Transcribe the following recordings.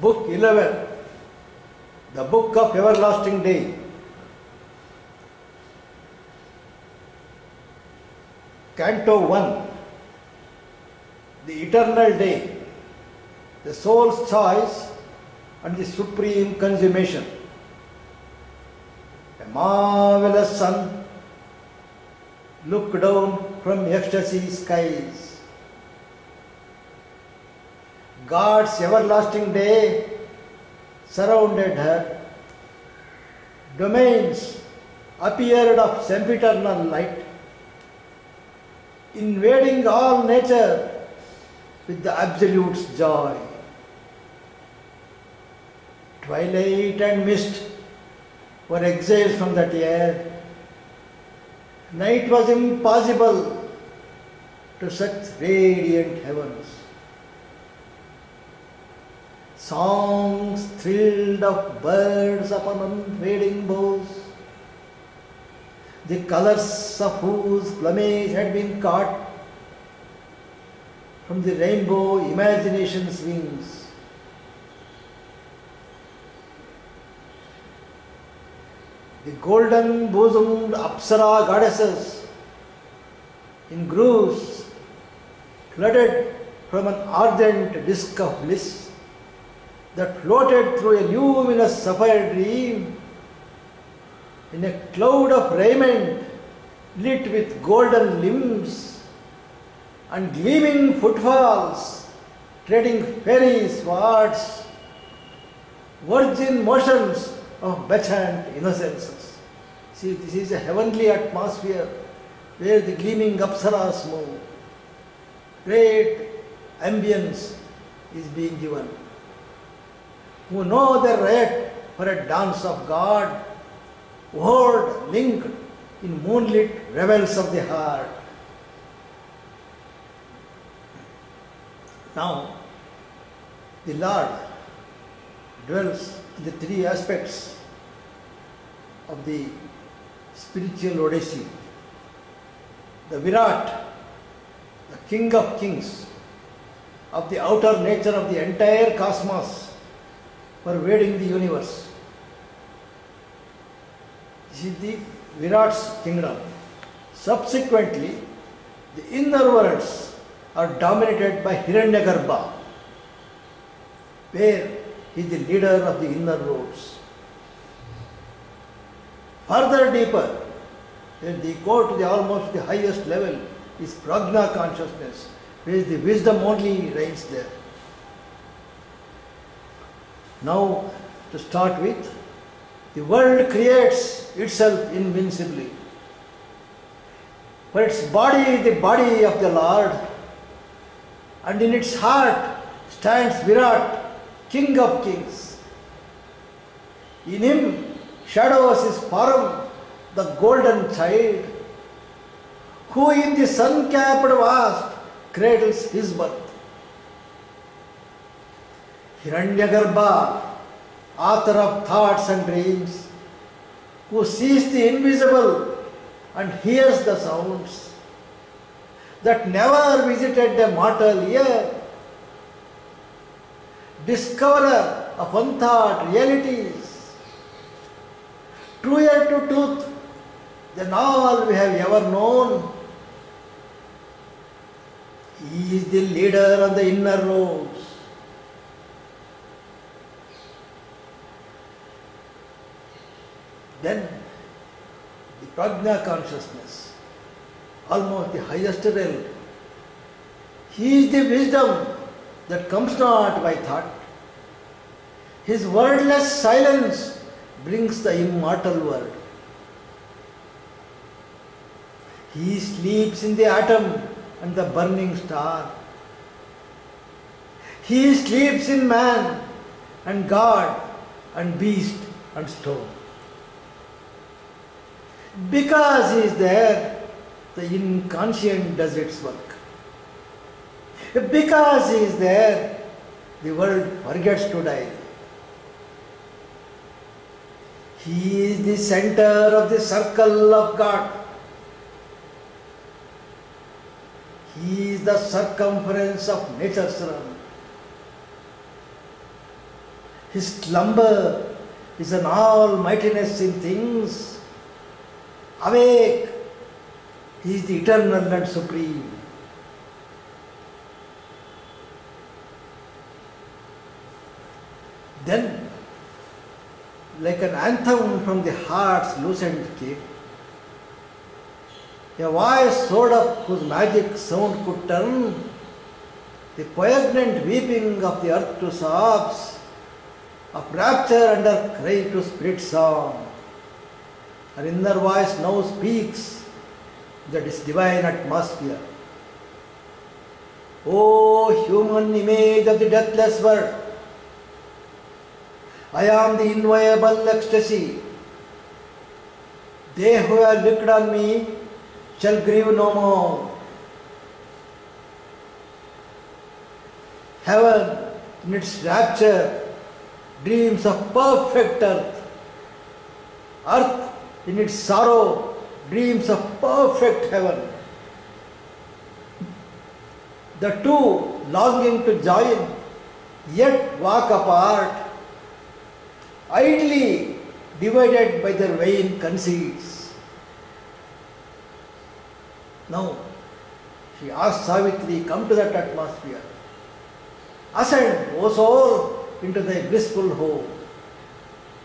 Book 11, the Book of Everlasting Day. Canto 1, the Eternal Day, the Soul's Choice and the Supreme Consummation. A marvelous sun looked down from ecstasy skies. God's everlasting day surrounded her. Domains appeared of sempiternal light, invading all nature with the Absolute's joy. Twilight and mist were exiled from that air. Night was impossible to such radiant heavens. Songs thrilled of birds upon unfading bows, the colors of whose plumage had been caught from the rainbow imagination's wings. The golden bosomed Apsara goddesses in grooves flooded from an ardent disk of bliss that floated through a luminous sapphire dream in a cloud of raiment lit with golden limbs and gleaming footfalls treading fairy swords, virgin motions of bacchant innocences. See, this is a heavenly atmosphere where the gleaming apsaras move. Great ambience is being given. Who know their right for a dance of God, who hold linked in moonlit revels of the heart. Now, the Lord dwells in the three aspects of the spiritual Odyssey. The Virat, the King of Kings, of the outer nature of the entire cosmos, pervading the universe. This is the Virat's kingdom. Subsequently, the inner worlds are dominated by Hiranyagarbha, where he is the leader of the inner roads. Further deeper, when they go to the almost the highest level, is Prajna consciousness, where the wisdom only reigns there. Now, to start with, the world creates itself invincibly. For its body, the body of the Lord, and in its heart stands Virat, King of Kings. In him shadows his Param, the golden child, who in the sun-capped vast cradles his birth. Hiranyagarbha, author of thoughts and dreams, who sees the invisible and hears the sounds that never visited a mortal ear, discoverer of unthought realities, truer to truth than all we have ever known. He is the leader on the inner roads. Then the Prajna consciousness, almost the highest realm. He is the wisdom that comes not by thought. His wordless silence brings the immortal word. He sleeps in the atom and the burning star. He sleeps in man and God and beast and stone. Because he is there, the inconscient does its work. Because he is there, the world forgets to die. He is the center of the circle of God. He is the circumference of nature's realm. His slumber is an almightiness in things. Awake, He is the eternal and supreme. Then, like an anthem from the heart's lucent cave, a voice soared up whose magic sound could turn the poignant weeping of the earth to sobs, of rapture and her cry to spirit song. Her inner voice now speaks that is divine atmosphere. O human image of the deathless word, I am the inviolable ecstasy. They who have looked on me shall grieve no more. Heaven, in its rapture, dreams of perfect earth. Earth, in its sorrow, dreams of perfect heaven. The two longing to join, yet walk apart, idly divided by their vain conceits. Now, she asked Savitri, come to that atmosphere. Ascend, O soul, into thy blissful home.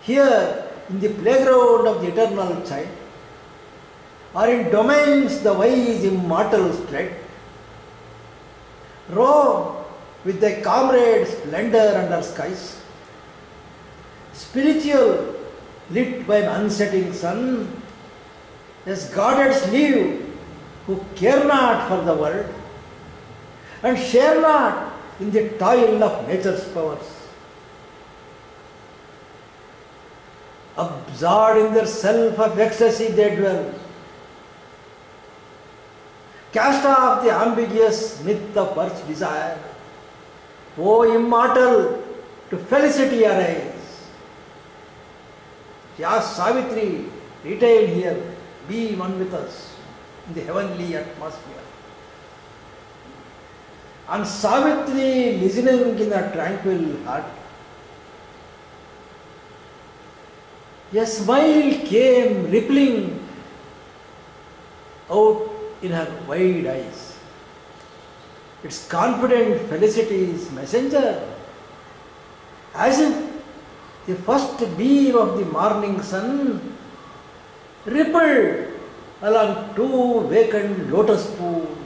Here, in the playground of the eternal child, or in domains the wise immortals tread, roam with thy comrades' splendor under skies, spiritual, lit by an unsetting sun, as goddess live who care not for the world and share not in the toil of nature's powers. Absorbed in their self of ecstasy they dwell, cast off the ambiguous myth of earth's desire. O immortal, to felicity arise. She asked Savitri, retain here, be one with us in the heavenly atmosphere. And Savitri, listening in a tranquil heart, a smile came rippling out in her wide eyes. Its confident felicity's messenger, as if the first beam of the morning sun rippled along two vacant lotus pools.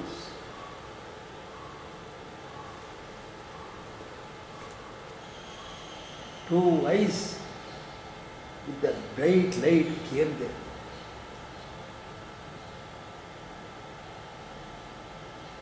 Two eyes with the bright light here there.